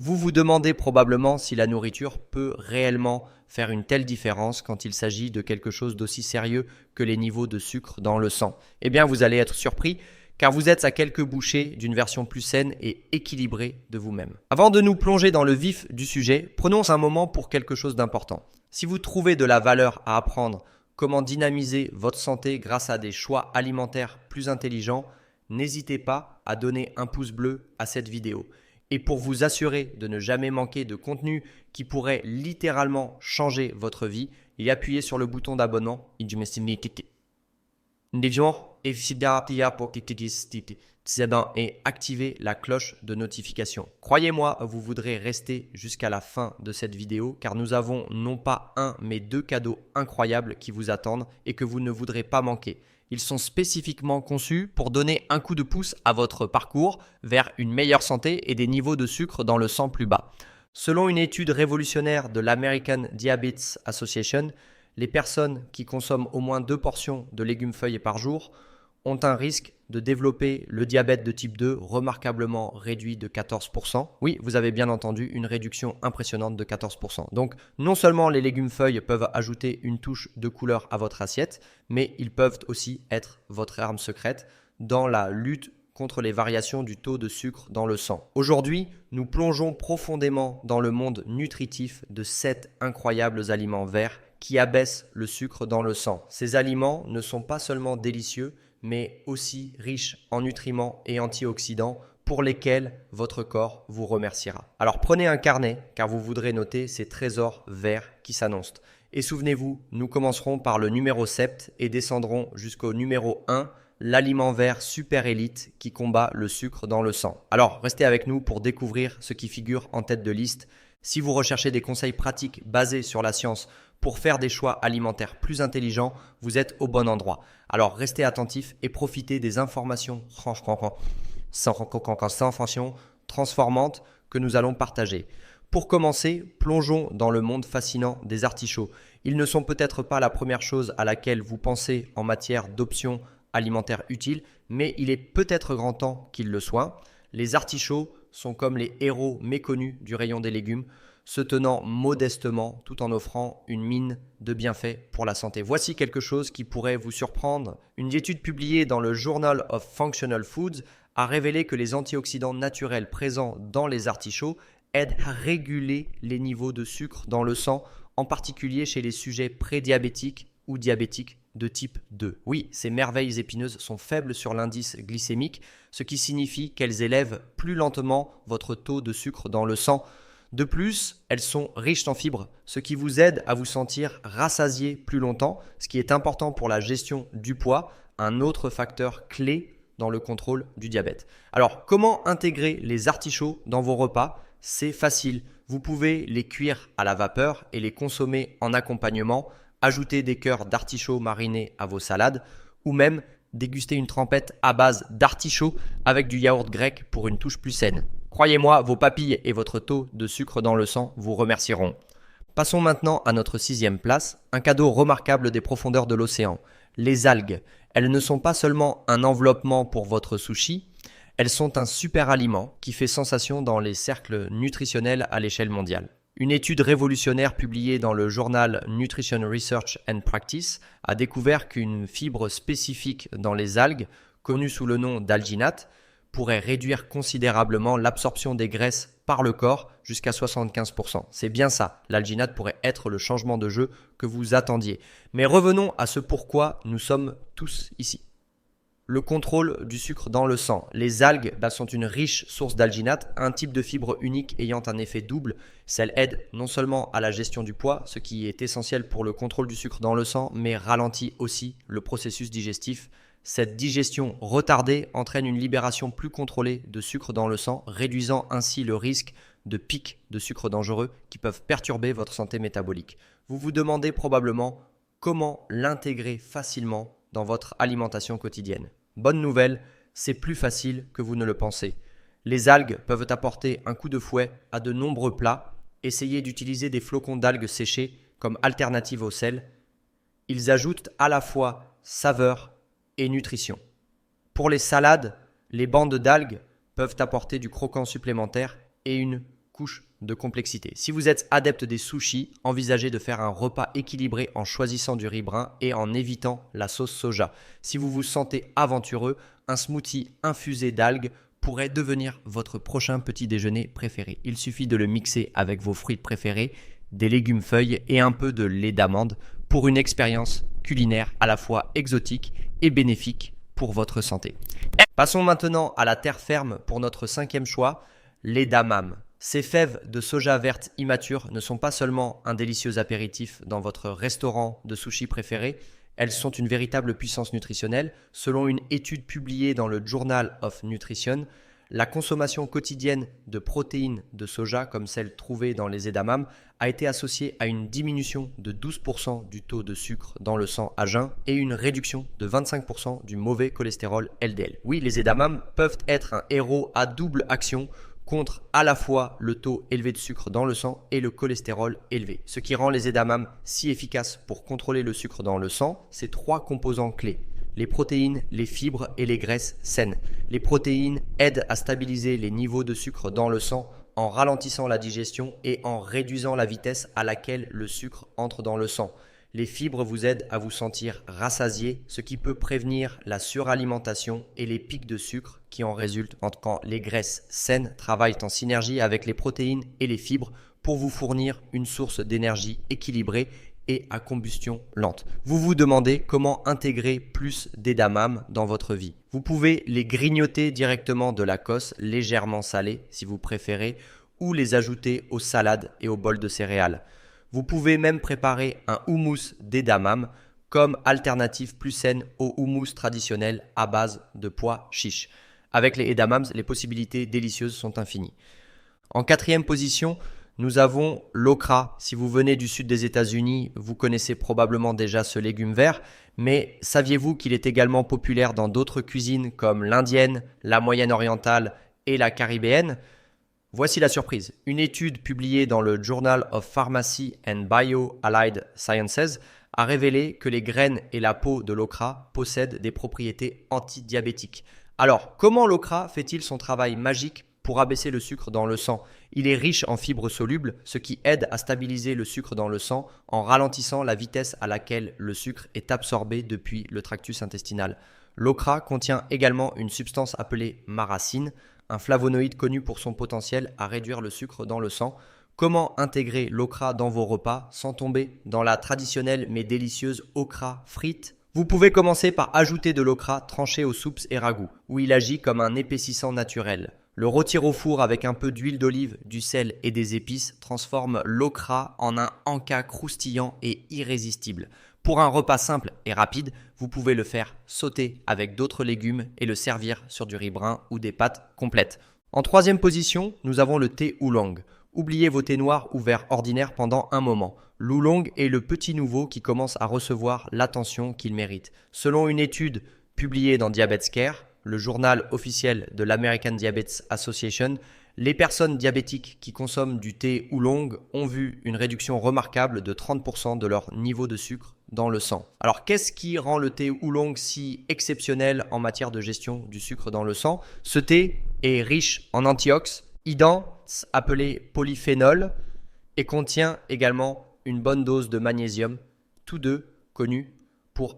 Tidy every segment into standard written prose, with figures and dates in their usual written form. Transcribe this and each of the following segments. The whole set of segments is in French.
Vous vous demandez probablement si la nourriture peut réellement faire une telle différence quand il s'agit de quelque chose d'aussi sérieux que les niveaux de sucre dans le sang. Eh bien, vous allez être surpris car vous êtes à quelques bouchées d'une version plus saine et équilibrée de vous-même. Avant de nous plonger dans le vif du sujet, prenons un moment pour quelque chose d'important. Si vous trouvez de la valeur à apprendre comment dynamiser votre santé grâce à des choix alimentaires plus intelligents, n'hésitez pas à donner un pouce bleu à cette vidéo. Et pour vous assurer de ne jamais manquer de contenu qui pourrait littéralement changer votre vie, et appuyez sur le bouton d'abonnement et activez la cloche de notification. Croyez-moi, vous voudrez rester jusqu'à la fin de cette vidéo car nous avons non pas un mais deux cadeaux incroyables qui vous attendent et que vous ne voudrez pas manquer. Ils sont spécifiquement conçus pour donner un coup de pouce à votre parcours vers une meilleure santé et des niveaux de sucre dans le sang plus bas. Selon une étude révolutionnaire de l'American Diabetes Association, les personnes qui consomment au moins 2 portions de légumes feuilles par jour ont un risque de développer le diabète de type 2 remarquablement réduit de 14%. Oui, vous avez bien entendu, une réduction impressionnante de 14%. Donc, non seulement les légumes feuilles peuvent ajouter une touche de couleur à votre assiette, mais ils peuvent aussi être votre arme secrète dans la lutte contre les variations du taux de sucre dans le sang. Aujourd'hui, nous plongeons profondément dans le monde nutritif de 7 incroyables aliments verts qui abaissent le sucre dans le sang. Ces aliments ne sont pas seulement délicieux, mais aussi riches en nutriments et antioxydants pour lesquels votre corps vous remerciera. Alors prenez un carnet car vous voudrez noter ces trésors verts qui s'annoncent. Et souvenez-vous, nous commencerons par le numéro 7 et descendrons jusqu'au numéro 1, l'aliment vert super élite qui combat le sucre dans le sang. Alors restez avec nous pour découvrir ce qui figure en tête de liste. Si vous recherchez des conseils pratiques basés sur la science pour faire des choix alimentaires plus intelligents, vous êtes au bon endroit. Alors restez attentifs et profitez des informations transformantes que nous allons partager. Pour commencer, plongeons dans le monde fascinant des artichauts. Ils ne sont peut-être pas la première chose à laquelle vous pensez en matière d'options alimentaires utiles, mais il est peut-être grand temps qu'ils le soient. Les artichauts sont comme les héros méconnus du rayon des légumes, se tenant modestement tout en offrant une mine de bienfaits pour la santé. Voici quelque chose qui pourrait vous surprendre. Une étude publiée dans le Journal of Functional Foods a révélé que les antioxydants naturels présents dans les artichauts aident à réguler les niveaux de sucre dans le sang, en particulier chez les sujets prédiabétiques ou diabétiques de type 2. Oui, ces merveilles épineuses sont faibles sur l'indice glycémique, ce qui signifie qu'elles élèvent plus lentement votre taux de sucre dans le sang. De plus, elles sont riches en fibres, ce qui vous aide à vous sentir rassasié plus longtemps, ce qui est important pour la gestion du poids, un autre facteur clé dans le contrôle du diabète. Alors, comment intégrer les artichauts dans vos repas ? C'est facile. Vous pouvez les cuire à la vapeur et les consommer en accompagnement, ajouter des cœurs d'artichauts marinés à vos salades ou même déguster une trempette à base d'artichauts avec du yaourt grec pour une touche plus saine. Croyez-moi, vos papilles et votre taux de sucre dans le sang vous remercieront. Passons maintenant à notre 6e place, un cadeau remarquable des profondeurs de l'océan. Les algues. Elles ne sont pas seulement un enveloppement pour votre sushi, elles sont un super aliment qui fait sensation dans les cercles nutritionnels à l'échelle mondiale. Une étude révolutionnaire publiée dans le journal Nutrition Research and Practice a découvert qu'une fibre spécifique dans les algues, connue sous le nom d'alginate, pourrait réduire considérablement l'absorption des graisses par le corps jusqu'à 75%. C'est bien ça, l'alginate pourrait être le changement de jeu que vous attendiez. Mais revenons à ce pourquoi nous sommes tous ici. Le contrôle du sucre dans le sang. Les algues sont une riche source d'alginate, un type de fibre unique ayant un effet double. Celle aide non seulement à la gestion du poids, ce qui est essentiel pour le contrôle du sucre dans le sang, mais ralentit aussi le processus digestif. Cette digestion retardée entraîne une libération plus contrôlée de sucre dans le sang, réduisant ainsi le risque de pics de sucre dangereux qui peuvent perturber votre santé métabolique. Vous vous demandez probablement comment l'intégrer facilement dans votre alimentation quotidienne. Bonne nouvelle, c'est plus facile que vous ne le pensez. Les algues peuvent apporter un coup de fouet à de nombreux plats. Essayez d'utiliser des flocons d'algues séchés comme alternative au sel. Ils ajoutent à la fois saveur et nutrition. Pour les salades, les bandes d'algues peuvent apporter du croquant supplémentaire et une couche de complexité. Si vous êtes adepte des sushis, envisagez de faire un repas équilibré en choisissant du riz brun et en évitant la sauce soja. Si vous vous sentez aventureux, un smoothie infusé d'algues pourrait devenir votre prochain petit déjeuner préféré. Il suffit de le mixer avec vos fruits préférés, des légumes feuilles et un peu de lait d'amande pour une expérience culinaire à la fois exotique et bénéfique pour votre santé. Passons maintenant à la terre ferme pour notre 5e choix, l'edamame. Ces fèves de soja verte immature ne sont pas seulement un délicieux apéritif dans votre restaurant de sushi préféré, elles sont une véritable puissance nutritionnelle. Selon une étude publiée dans le Journal of Nutrition, la consommation quotidienne de protéines de soja, comme celle trouvée dans les edamames, a été associée à une diminution de 12% du taux de sucre dans le sang à jeun et une réduction de 25% du mauvais cholestérol LDL. Oui, les edamames peuvent être un héros à double action contre à la fois le taux élevé de sucre dans le sang et le cholestérol élevé. Ce qui rend les edamames si efficaces pour contrôler le sucre dans le sang, c'est 3 composants clés. Les protéines, les fibres et les graisses saines. Les protéines aident à stabiliser les niveaux de sucre dans le sang en ralentissant la digestion et en réduisant la vitesse à laquelle le sucre entre dans le sang. Les fibres vous aident à vous sentir rassasié, ce qui peut prévenir la suralimentation et les pics de sucre qui en résultent quand les graisses saines travaillent en synergie avec les protéines et les fibres pour vous fournir une source d'énergie équilibrée et à combustion lente. Vous vous demandez comment intégrer plus d'edamame dans votre vie. Vous pouvez les grignoter directement de la cosse, légèrement salée si vous préférez, ou les ajouter aux salades et aux bols de céréales. Vous pouvez même préparer un houmous d'edamame comme alternative plus saine au houmous traditionnel à base de pois chiches. Avec les edamames, les possibilités délicieuses sont infinies. En 4e position, nous avons l'okra. Si vous venez du sud des États-Unis, vous connaissez probablement déjà ce légume vert, mais saviez-vous qu'il est également populaire dans d'autres cuisines comme l'indienne, la moyenne orientale et la caribéenne ? Voici la surprise. Une étude publiée dans le Journal of Pharmacy and Bio-Allied Sciences a révélé que les graines et la peau de l'okra possèdent des propriétés antidiabétiques. Alors, comment l'okra fait-il son travail magique pour abaisser le sucre dans le sang? Il est riche en fibres solubles, ce qui aide à stabiliser le sucre dans le sang en ralentissant la vitesse à laquelle le sucre est absorbé depuis le tractus intestinal. L'okra contient également une substance appelée maracine, un flavonoïde connu pour son potentiel à réduire le sucre dans le sang. Comment intégrer l'okra dans vos repas sans tomber dans la traditionnelle mais délicieuse okra frite? Vous pouvez commencer par ajouter de l'okra tranché aux soupes et ragoûts, où il agit comme un épaississant naturel. Le rôtir au four avec un peu d'huile d'olive, du sel et des épices transforme l'okra en un encas croustillant et irrésistible. Pour un repas simple et rapide, vous pouvez le faire sauter avec d'autres légumes et le servir sur du riz brun ou des pâtes complètes. En 3e position, nous avons le thé oolong. Oubliez vos thés noirs ou verts ordinaires pendant un moment. L'oolong est le petit nouveau qui commence à recevoir l'attention qu'il mérite. Selon une étude publiée dans Diabetes Care, le journal officiel de l'American Diabetes Association, les personnes diabétiques qui consomment du thé oolong ont vu une réduction remarquable de 30% de leur niveau de sucre dans le sang. Alors, qu'est-ce qui rend le thé oolong si exceptionnel en matière de gestion du sucre dans le sang? Ce thé est riche en antioxydants appelés polyphénols et contient également une bonne dose de magnésium, tous deux connus pour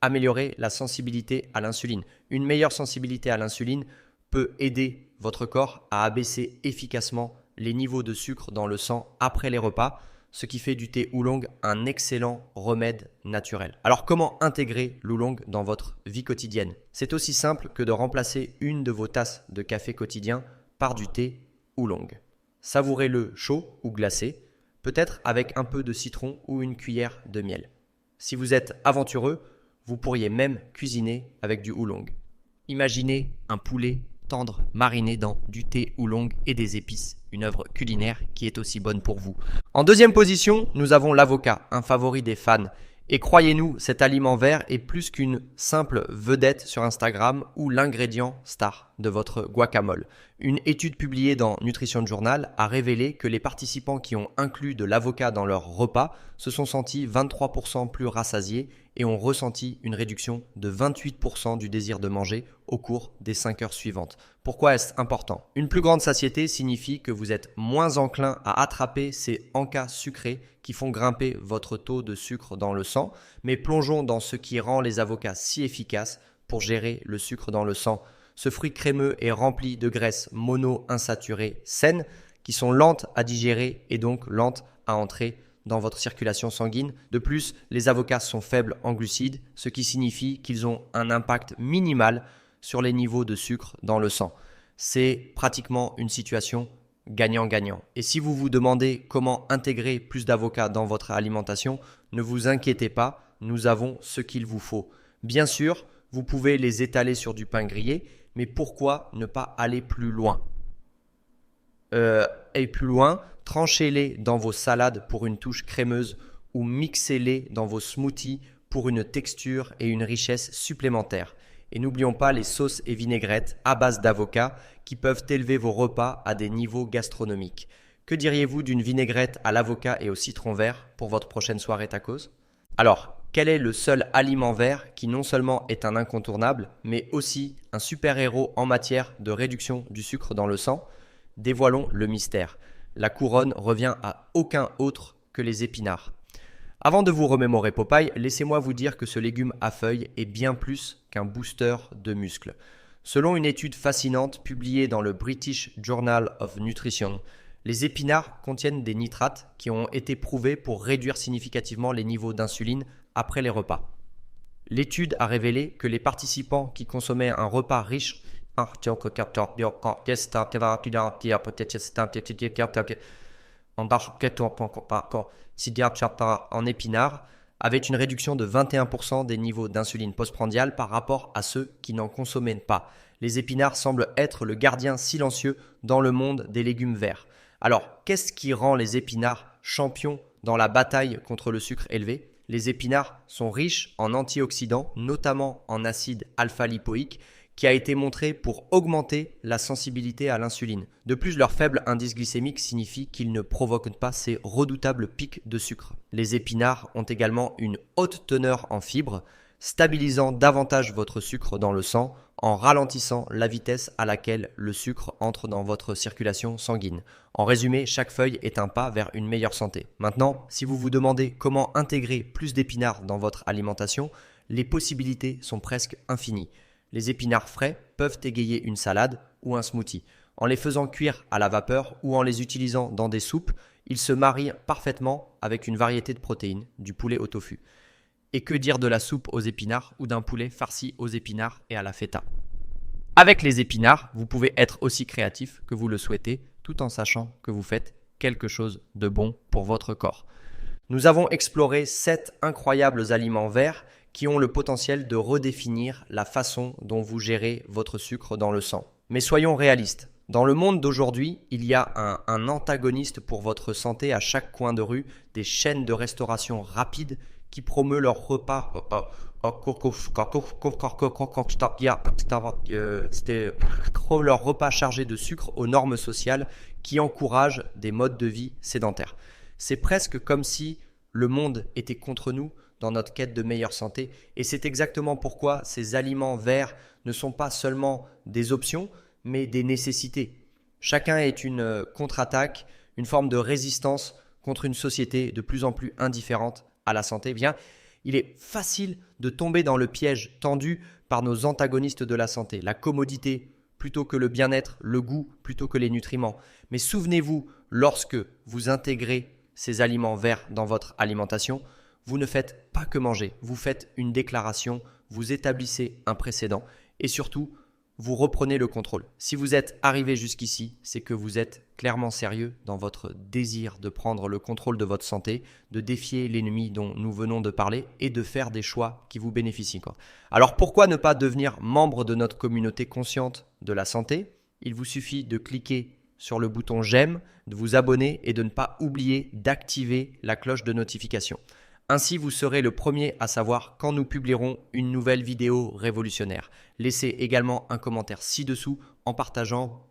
améliorer la sensibilité à l'insuline. Une meilleure sensibilité à l'insuline peut aider votre corps à abaisser efficacement les niveaux de sucre dans le sang après les repas, ce qui fait du thé oolong un excellent remède naturel. Alors, comment intégrer l'oolong dans votre vie quotidienne? C'est aussi simple que de remplacer une de vos tasses de café quotidien par du thé oolong. Savourez-le chaud ou glacé, peut-être avec un peu de citron ou une cuillère de miel. Si vous êtes aventureux, vous pourriez même cuisiner avec du oolong. Imaginez un poulet tendre mariné dans du thé oolong et des épices, une œuvre culinaire qui est aussi bonne pour vous. En 2e position, nous avons l'avocat, un favori des fans. Et croyez-nous, cet aliment vert est plus qu'une simple vedette sur Instagram ou l'ingrédient star de votre guacamole. Une étude publiée dans Nutrition Journal a révélé que les participants qui ont inclus de l'avocat dans leur repas se sont sentis 23% plus rassasiés et ont ressenti une réduction de 28% du désir de manger au cours des 5 heures suivantes. Pourquoi est-ce important? Une plus grande satiété signifie que vous êtes moins enclin à attraper ces encas sucrés qui font grimper votre taux de sucre dans le sang. Mais plongeons dans ce qui rend les avocats si efficaces pour gérer le sucre dans le sang. Ce fruit crémeux est rempli de graisses mono-insaturées saines qui sont lentes à digérer et donc lentes à entrer dans votre circulation sanguine. De plus, les avocats sont faibles en glucides, ce qui signifie qu'ils ont un impact minimal sur les niveaux de sucre dans le sang. C'est pratiquement une situation gagnant-gagnant. Et si vous vous demandez comment intégrer plus d'avocats dans votre alimentation, ne vous inquiétez pas, nous avons ce qu'il vous faut. Bien sûr, vous pouvez les étaler sur du pain grillé, mais pourquoi ne pas aller plus loin? Tranchez-les dans vos salades pour une touche crémeuse ou mixez-les dans vos smoothies pour une texture et une richesse supplémentaires. Et n'oublions pas les sauces et vinaigrettes à base d'avocat qui peuvent élever vos repas à des niveaux gastronomiques. Que diriez-vous d'une vinaigrette à l'avocat et au citron vert pour votre prochaine soirée tacos? Alors, quel est le seul aliment vert qui non seulement est un incontournable, mais aussi un super-héros en matière de réduction du sucre dans le sang? Dévoilons le mystère. La couronne revient à aucun autre que les épinards. Avant de vous remémorer Popeye, laissez-moi vous dire que ce légume à feuilles est bien plus qu'un booster de muscles. Selon une étude fascinante publiée dans le British Journal of Nutrition, les épinards contiennent des nitrates qui ont été prouvés pour réduire significativement les niveaux d'insuline après les repas. L'étude a révélé que les participants qui consommaient un repas riche en épinards avaient une réduction de 21% des niveaux d'insuline postprandiale par rapport à ceux qui n'en consommaient pas. Les épinards semblent être le gardien silencieux dans le monde des légumes verts. Alors, qu'est-ce qui rend les épinards champions dans la bataille contre le sucre élevé? Les épinards sont riches en antioxydants, notamment en acide alpha-lipoïque, qui a été montré pour augmenter la sensibilité à l'insuline. De plus, leur faible indice glycémique signifie qu'ils ne provoquent pas ces redoutables pics de sucre. Les épinards ont également une haute teneur en fibres, stabilisant davantage votre sucre dans le sang en ralentissant la vitesse à laquelle le sucre entre dans votre circulation sanguine. En résumé, chaque feuille est un pas vers une meilleure santé. Maintenant, si vous vous demandez comment intégrer plus d'épinards dans votre alimentation, les possibilités sont presque infinies. Les épinards frais peuvent égayer une salade ou un smoothie. En les faisant cuire à la vapeur ou en les utilisant dans des soupes, ils se marient parfaitement avec une variété de protéines, du poulet au tofu. Et que dire de la soupe aux épinards ou d'un poulet farci aux épinards et à la feta? Avec les épinards, vous pouvez être aussi créatif que vous le souhaitez, tout en sachant que vous faites quelque chose de bon pour votre corps. Nous avons exploré 7 incroyables aliments verts qui ont le potentiel de redéfinir la façon dont vous gérez votre sucre dans le sang. Mais soyons réalistes. Dans le monde d'aujourd'hui, il y a un antagoniste pour votre santé à chaque coin de rue, des chaînes de restauration rapide qui promeut leurs repas leurs repas chargés de sucre aux normes sociales qui encouragent des modes de vie sédentaires. C'est presque comme si le monde était contre nous dans notre quête de meilleure santé. Et c'est exactement pourquoi ces aliments verts ne sont pas seulement des options, mais des nécessités. Chacun est une contre-attaque, une forme de résistance contre une société de plus en plus indifférente à la santé. Bien, il est facile de tomber dans le piège tendu par nos antagonistes de la santé. La commodité plutôt que le bien-être, le goût plutôt que les nutriments. Mais souvenez-vous, lorsque vous intégrez ces aliments verts dans votre alimentation, vous ne faites pas que manger, vous faites une déclaration, vous établissez un précédent et surtout, vous reprenez le contrôle. Si vous êtes arrivé jusqu'ici, c'est que vous êtes clairement sérieux dans votre désir de prendre le contrôle de votre santé, de défier l'ennemi dont nous venons de parler et de faire des choix qui vous bénéficient. Alors pourquoi ne pas devenir membre de notre communauté consciente de la santé? Il vous suffit de cliquer sur le bouton j'aime, de vous abonner et de ne pas oublier d'activer la cloche de notification. Ainsi, vous serez le premier à savoir quand nous publierons une nouvelle vidéo révolutionnaire. Laissez également un commentaire ci-dessous en partageant